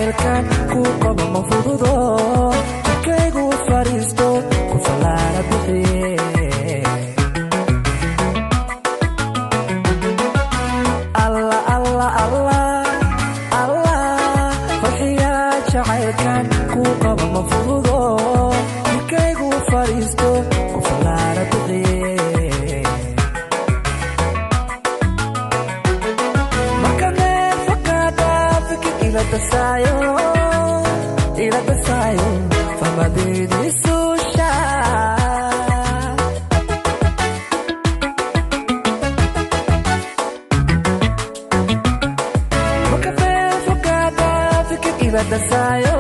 jacaylkan ku qabo ma fududo jirkaygu fariisto ku fallaara bixiye Allah Allah Allah Allah farxiya jacaylkan ku qabo ma fududo jirkaygu fariisto ku fallaara bixiye ila tasayo famadidi susha Makafe fokada fikir ila tasayo